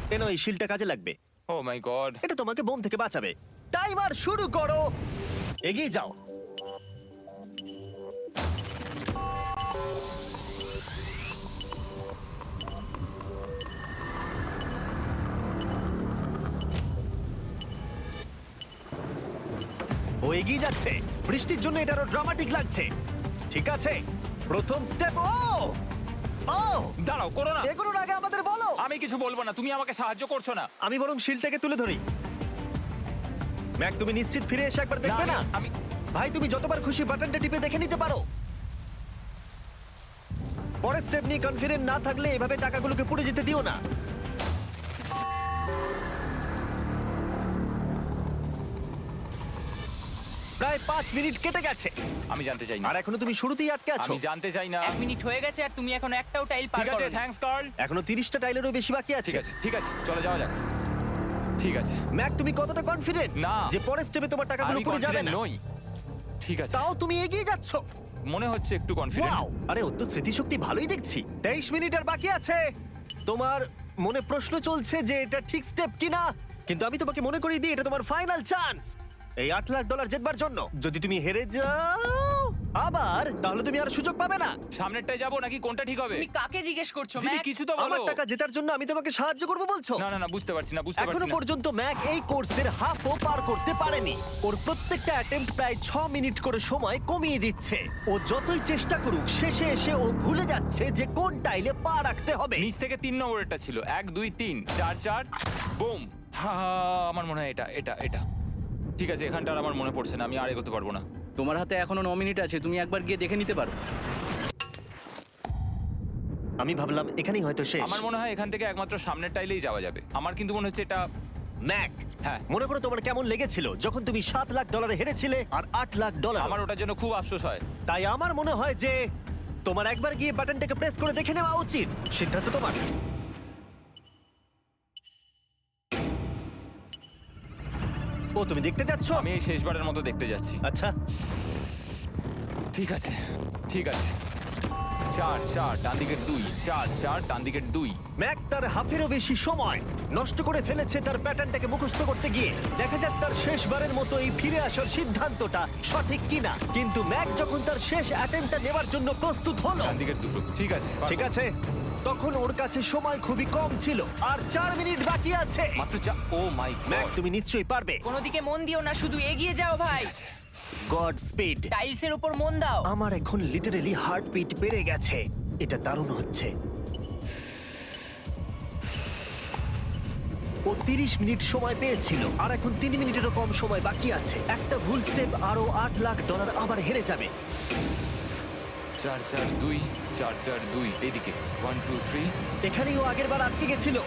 কেন এই শিলটা কাজে লাগবে? ও মাই গড। এটা তোমাকে বোম থেকে বাঁচাবে। টাইমার শুরু করো, এগিয়ে যাও। ও এগিয়ে যাচ্ছে। বৃষ্টির জন্য এটা আরো ড্রামাটিক লাগছে। ঠিক আছে, প্রথম স্টেপ। ও ও দাঁড়াও, করো না। এগুলোর আগে আমাদের বলো। আমি কিছু বলবো না, তুমি আমাকে সাহায্য করছো না। আমি বরং শিলটাকে তুলে ধরি। ম্যাক, তুমি নিশ্চিত ফিরে এসে একবার দেখবে না? আমি ভাই, তুমি যতবার খুশি বাটনটা টিপে দেখে নিতে পারো। পরের স্টেপ নিয়ে কনফিডেন্ট না থাকলে এভাবে টাকাগুলোকে পুড়ে যেতে দিও না। প্রায় 5 মিনিট কেটে গেছে আমি জানতে চাই না। আর এখনো তুমি শুরুতেই আটকে আছো। আমি জানতে চাই না। 1 মিনিট হয়ে গেছে আর তুমি এখনো একটাও টাইল পার ঠিক আছে, করোনি। Thanks Carl. এখনো 30টা টাইলেরও বেশি বাকি আছে। ঠিক আছে, ঠিক আছে, চলে যাওয়া যাক। ঠিক আছে। ম্যাক, তুমি কতটা কনফিডেন্ট না। যে পরের স্টেপে তোমার টাকাগুলো আমি পুড়ে যাবে confident না? নই। ঠিক আছে, তাও তুমি এগিয়ে যাচ্ছ। মনে হচ্ছে একটু কনফিডেন্ট। ওয়াও! আরে ওর তো স্মৃতিশক্তি ভালোই দেখছি। 23 মিনিট আর বাকি আছে। তোমার মনে প্রশ্ন চলছে যে এটা ঠিক স্টেপ কিনা, কিন্তু আমি তোমাকে মনে করিয়ে দিই এটা তোমার ফাইনাল চান্স এই $8 লাখ জেতবার জন্য। যদি তুমি হেরে যাও আবার, তাহলে তুমি আর সুযোগ পাবে না। সামনেরটায় যাবো নাকি কোনটা ঠিক হবে? তুমি কাকে জিজ্ঞেস করছো জিমি, ম্যাক? কিছু তো আমার বলো। টাকা জেতার জন্য আমি তোমাকে সাহায্য করবো বলছো? না না না, বুঝতে পারছি না, বুঝতে এখনো পারছি না। পর্যন্ত ম্যাক এই কোর্সের হাফও পার করতে পারেনি। ওর প্রত্যেকটা অ্যাটেম্প্ট প্রায় 6 মিনিট করে সময় কমিয়ে দিচ্ছে। ও যতই চেষ্টা করুক, শেষে এসে ও ভুলে যাচ্ছে যে কোন টাইলে পা রাখতে হবে। নিচ থেকে 3 নম্বরেরটা ছিল 1 2 3 4 4 বুম। আমার মনে হয় এটা এটা এটা ঠিক আছে। এখানটা আর আমার মনে পড়ছে না, আমি আর এগোতে পারবো না। তোমার হাতে এখনো 9 মিনিট আছে, তুমি একবার গিয়ে দেখে নিতে পারো। আমি ভাবলাম এখানেই হয়তো শেষ। আমার মনে হয় এখান থেকে একমাত্র সামনের টাইলেই যাওয়া যাবে। আমার কিন্তু মনে হচ্ছে এটা। ম্যাক, হ্যাঁ। মনে করো তোমার কেমন লেগেছিল যখন তুমি $7 লাখ হেরেছিলে আর $8 লাখ। আমার ওটার জন্য খুব আফসোস হয়। তাই আমার মনে হয় যে তোমার একবার গিয়ে বাটনটাকে প্রেস করে দেখে নেওয়া উচিত। সিদ্ধান্ত তোমার। ও, তুমি দেখতে যাচ্ছ? আমি এই শেষবারের মতো দেখতে যাচ্ছি। আচ্ছা, ঠিক আছে, ঠিক আছে। 4 4 ডান দিকের 2, 4 4 ডান দিকের 2। ম্যাক তার হাফেরও বেশি সময় নষ্ট করে ফেলেছে তার প্যাটার্নটাকে মুখস্থ করতে গিয়ে। দেখা যাক তার শেষবারের মতো এই ফিরে আসার সিদ্ধান্তটা সঠিক কিনা। কিন্তু ম্যাক যখন তার শেষ অ্যাটেম্পটা নেবার জন্য প্রস্তুত হলো, ডান দিকের 2। ঠিক আছে, ঠিক আছে, তখন ওর কাছে সময় খুবই কম ছিল আর 4 মিনিট বাকি আছে। মাত্র 4। ও মাই ম্যাক, গড। তুমি নিশ্চয়ই পারবে। কোনো দিকে মন দিও না, শুধু এগিয়ে যাও ভাই। God speed. টাইলসের উপর মন দাও। আমার এখন লিটারালি হার্টবিট বেড়ে গেছে। এটা দারুণ হচ্ছে। ও 30 মিনিট সময় পেয়েছিল আর এখন 3 মিনিটেরও কম সময় বাকি আছে। একটা ভুল স্টেপ আরো $8 লাখ আবার হেরে যাবে। 4 4 2 4 4 2 এইদিকে 1 2 3। এখানেই ও আগের বার আটকে গেছিল।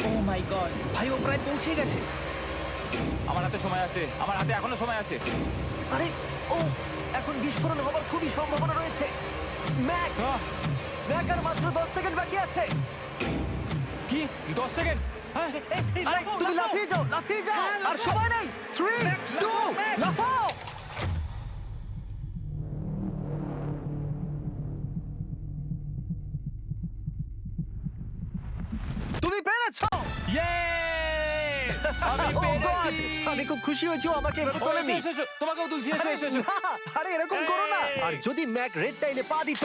ও মাই গড। ভাই, ও প্রায় পৌঁছে গেছে। আমার হাতে সময় আছে, আমার হাতে এখনো সময় আছে। আরে, ও এখন বিস্ফোরণ হবার খুবই সম্ভাবনা রয়েছে। ম্যাক, আহ, ম্যাক আর মাত্র 10 সেকেন্ড বাকি আছে। কি 10 সেকেন্ড? হ্যাঁ, আরে তুমি লাফিয়ে যাও, লাফিয়ে যাও। আর সময় নেই। 3 2 লাফাও। তুমি পেরেছো। Yay! আমি Oh God! পেরেছি। আমি খুব খুশি হয়েছি ও আমাকে এভাবে ও, তোলেনি। এসো, এসো, এসো। তোমাকেও তুলছি, এসো আরে এসো এসো। না, আরে এরকম করো না। এই! আর যদি ম্যাক রেড টাইলে পা দিত।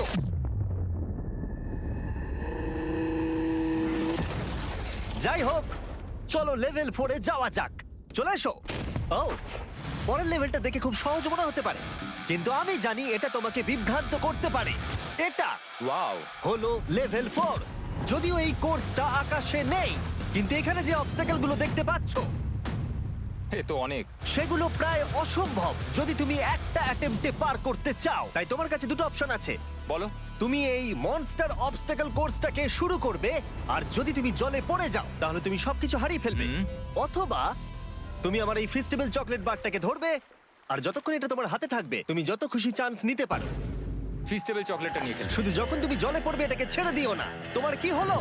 যাই হোক, চলো লেভেল 4 এ যাওয়া যাক। চলে এসো। ও, পরের লেভেলটা দেখে খুব সহজ মনে হতে পারে, কিন্তু আমি জানি এটা তোমাকে বিভ্রান্ত করতে পারে। এটা ওয়াও। হলো লেভেল 4। যদিও এই কোর্সটা আকাশে নেই, কিন্তু এখানে যে অবস্টাকেল গুলো দেখতে পাচ্ছো এ তো অনেক। সেগুলো প্রায় অসম্ভব যদি তুমি একটা অ্যাটেম্পটে পার করতে চাও। তাই তোমার কাছে দুটো অপশন আছে। বলো। তুমি এই মনস্টার অবস্টাকেল কোর্সটাকে শুরু করবে, আর যদি তুমি জলে পড়ে যাও তাহলে তুমি সবকিছু হারিয়ে ফেলবে। হুম। অথবা তুমি আমার এই ফেস্টিভ্যাল চকলেট বারটাকে ধরবে, আর যতক্ষণ এটা তোমার হাতে থাকবে তুমি যত খুশি চান্স নিতে পারো। ফিস্টেবল চকলেটটা নিয়ে খেলবো। শুধু যখন তুমি জলে পড়বে এটাকে ছেড়ে দিও না। তোমার কি হলো?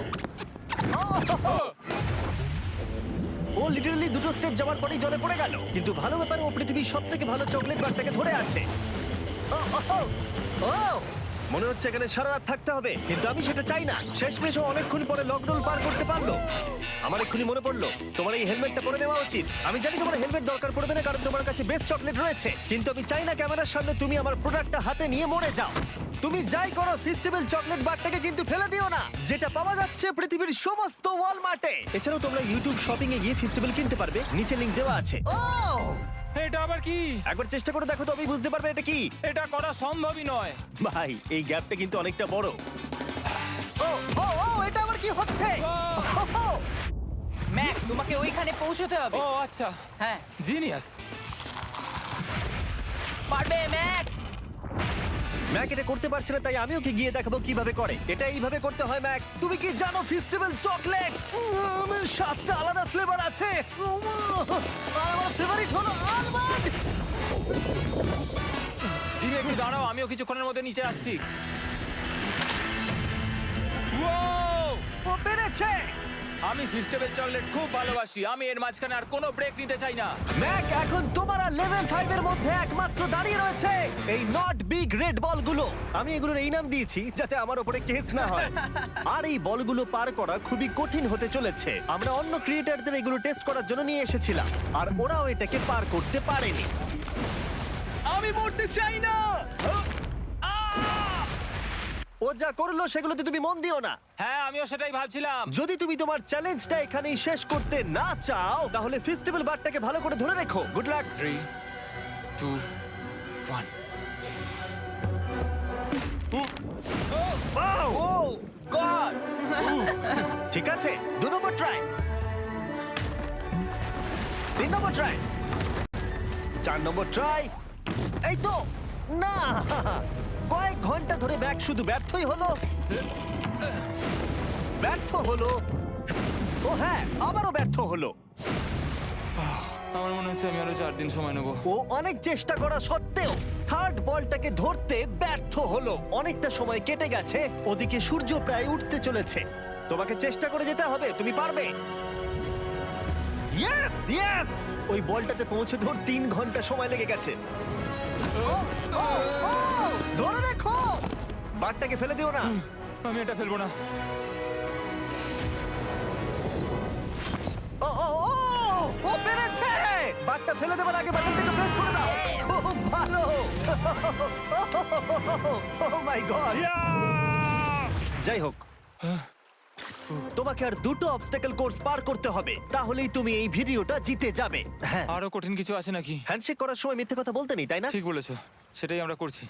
ও লিটারালি দুটো স্টেপ যাওয়ার পরেই জলে পড়ে গেল। কিন্তু ভালো ব্যাপার, ও পৃথিবীর সবথেকে ভালো চকলেট বারটাকে ধরে আছে। ও, ও, ও। ও মনে হচ্ছে এখানে সারা রাত থাকতে হবে, কিন্তু আমি সেটা চাই না। শেষমেশ ও অনেকক্ষণ পরে লকডাউন পার করতে পারলো। আমার এক্ষুনি মনে পড়লো তোমার এই হেলমেটটা পরে নেওয়া উচিত। আমি জানি তোমার হেলমেট দরকার পড়বে না, কারণ তোমার কাছে বেস্ট চকলেট রয়েছে, কিন্তু আমি চাই না ক্যামেরার সামনে তুমি আমার প্রোডাক্টটা হাতে নিয়ে মরে যাও। তুমি যাই করো, ফেস্টিভ্যাল চকলেট বারটাকে কিন্তু ফেলে দিও না, যেটা পাওয়া যাচ্ছে পৃথিবীর সমস্ত ওয়ালমার্টে। এছাড়াও তোমরা ইউটিউব শপিং এ গিয়ে ফেস্টিভ্যাল কিনতে পারবে, নিচে লিংক দেওয়া আছে। ও এটা আবার কি? একবার চেষ্টা করে দেখো, তবেই বুঝতে পারবে এটা কি। এটা করা সম্ভবই নয়। ভাই এই গ্যাপটা কিন্তু অনেকটা বড়। ও ও ও এটা আবার কি হচ্ছে? ও, ম্যাক, তোমাকে ওইখানে পৌঁছতে হবে। ও আচ্ছা, হ্যাঁ, জিনিয়াস। পারবে ম্যাক। ম্যাক এটা করতে পারছে না, তাই আমি ওকে গিয়ে দেখাবো কিভাবে করে। এটা এইভাবে করতে হয় ম্যাক। তুমি কি জানো ফেস্টিভ্যাল চকলেট 7টা আলাদা ফ্লেভার আছে? আর আমার ফেভারিট হলো আলমন্ড। জিমি একটু দাঁড়াও, আমিও কিছুক্ষণের মধ্যে নিচে আসছি। Wow! ও পেরেছে। আমি ফেস্টিভ্যাল চকলেট খুব ভালোবাসি। আমি এর মাঝখানে আর কোনো ব্রেক নিতে চাই না। ম্যাক এখন তোমার আর লেভেল 5 এর মধ্যে একমাত্র দাঁড়িয়ে রয়েছে এই নট বিগ রেড বলগুলো। আমি এগুলোর এই নাম দিয়েছি যাতে আমার উপরে কেস না হয়। আর এই বলগুলো পার করা খুবই কঠিন হতে চলেছে। আমরা অন্য ক্রিয়েটরদের এগুলো টেস্ট করার জন্য নিয়ে এসেছিলাম, আর ওরাও এটাকে পার করতে পারেনি। আমি মরতে চাই না। ও যা করলো সেগুলোতে তুমি মন দিও না। হ্যাঁ, আমিও সেটাই ভাবছিলাম। যদি তুমি তোমার চ্যালেঞ্জটা এখানেই শেষ করতে না চাও, তাহলে ফেস্টিভ্যাল বারটাকে ভালো করে ধরে রেখো। Good luck. 3, 2, 1। ও গড! ঠিক আছে, 2 নম্বর ট্রাই, 3 নম্বর ট্রাই, 4 নম্বর ট্রাই। এই তো না, কয়েক ঘন্টা ধরে ব্যাগ শুধু ব্যর্থই হলো, ব্যর্থ হলো। ও হ্যাঁ, আবারও ব্যর্থ হলো। আমার মনে হচ্ছে আমি আরো 4 দিন সময় নেবো। ও অনেক চেষ্টা করা সত্ত্বেও থার্ড বলটাকে ধরতে ব্যর্থ হলো। অনেকটা সময় কেটে গেছে, ওদিকে সূর্য প্রায় উঠতে চলেছে। তোমাকে চেষ্টা করে যেতে হবে, তুমি পারবে। ইয়েস ইয়েস, ওই বলটাতে পৌঁছে ধর 3 ঘন্টা সময় লেগে গেছে। ও, ও, ও, ধরে রাখো, বারটাকে ফেলে দিও না। আমি এটা ফেলবো না। ও ও ও, ও পেরেছে। বারটা ফেলে দেবার আগে বাটনটাকে প্রেস করে দাও। ও ভালো। ও মাই গড। যাই হোক, তোমাকে আর 2টো অবস্টাকেল কোর্স পার করতে হবে, তাহলেই তুমি এই ভিডিওটা জিতে যাবে। হ্যাঁ, আরো কঠিন কিছু আছে নাকি? হ্যান্ডশেক করার সময় মিথ্যে কথা বলতে নেই, তাই না? ঠিক বলেছো, সেটাই আমরা করছি।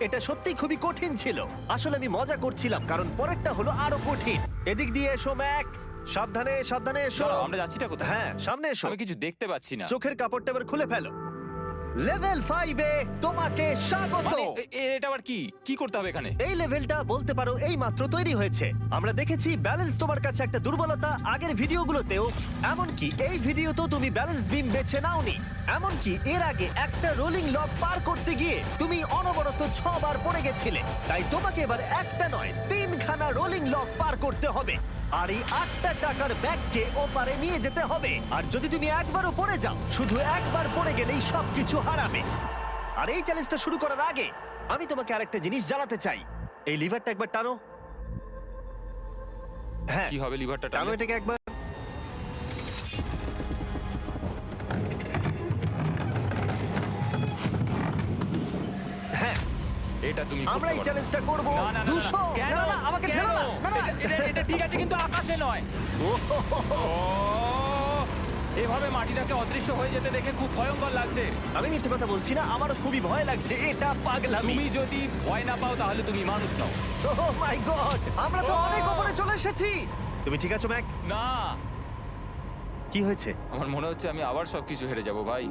এটা সত্যিই খুবই কঠিন ছিল। আসলে আমি মজা করছিলাম, কারণ পরেরটা হলো আরো কঠিন। এদিক দিয়ে এসো ম্যাক, সাবধানে সাবধানে এসো। দাঁড়াও, আমরা যাচ্ছিটা কোথায়? হ্যাঁ, সামনে এসো। আমি কিছু দেখতে পাচ্ছি না। চোখের কাপড়টা এবার খুলে ফেলো। লেভেল 5 এ তোমাকে স্বাগত। মানে, এটা আবার কি? কি করতে হবে এখানে? এই লেভেলটা বলতে পারো এই মাত্র তৈরি হয়েছে। আমরা দেখেছি ব্যালেন্স তোমার কাছে একটা দুর্বলতা আগের ভিডিওগুলোতেও, এমনকি এই ভিডিওতেও তুমি ব্যালেন্স বিম বেছে নাওনি। এমনকি এর আগে একটা রোলিং লক পার করতে গিয়ে তুমি অনবরত 6 বার পড়ে গেছিলে। তাই তোমাকে এবার একটা নয় 3খানা রোলিং লক পার করতে হবে, আর এই 8টা টাকার ব্যাগকে ওপারে নিয়ে যেতে হবে। আর যদি তুমি একবারও পড়ে যাও, শুধু একবার পড়ে গেলেই সবকিছু হারাবে। আর এই চ্যালেঞ্জটা শুরু করার আগে আমি তোমাকে আরেকটা জিনিস জানাতে চাই। এই লিভারটা একবার টানো। হ্যাঁ, কি হবে লিভারটা টানো টানলে? এটাকে একবার। হ্যাঁ, এটা তুমি আমরা এই করতে পারো। চ্যালেঞ্জটা করব। না, না, না, না, 200 কেন? না না, আমাকে কেন? ঠেলো না। না না, এটা ঠিক আছে, কিন্তু আকাশে নয়। ও, এভাবে মাটিটাকে অদৃশ্য হয়ে যেতে দেখে খুব ভয়ঙ্কর লাগছে। আমি মিথ্যে কথা বলছি না, আমারও খুবই ভয় লাগছে। এটা পাগলামি। তুমি যদি ভয় না পাও তাহলে তুমি মানুষ নও। ওহ মাই গড, আমরা তো Oh! অনেক উপরে চলে এসেছি। তুমি ঠিক আছো ম্যাক? না, কি হয়েছে? আমার মনে হচ্ছে আমি আবার সবকিছু হেরে যাব ভাই।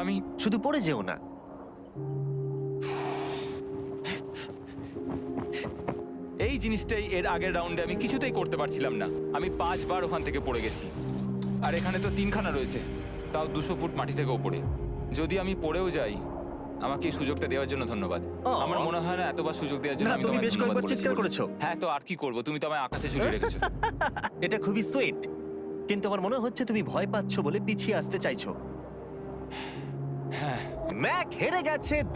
আমি শুধু পড়ে যেও না। এই জিনিসটাই এর আগের রাউন্ডে আমি কিছুতেই করতে পারছিলাম না। আমি 5 বার ওখান থেকে পড়ে গেছি, আর এখানে তো 3খানা রয়েছে, তাও 200 ফুট মাটি থেকে ওপরে। যদি আমি পড়েও যাই, আমাকে এই সুযোগটা দেওয়ার জন্য ধন্যবাদ। Oh! আমার মনে হয় না এতবার সুযোগ দেওয়ার জন্য না, আমি তুমি তোমায় বেশ ধন্যবাদ কয়েকবার চিৎকার বলেছি। করেছো। হ্যাঁ, তো আর কি করব? তুমি তো আমায় আকাশে ঝুলিয়ে রেখেছো। এটা খুবই সুইট, কিন্তু আমার মনে হচ্ছে তুমি ভয় পাচ্ছো বলে পিছিয়ে আসতে চাইছো। হ্যাঁ, ম্যাক হেরে গেছে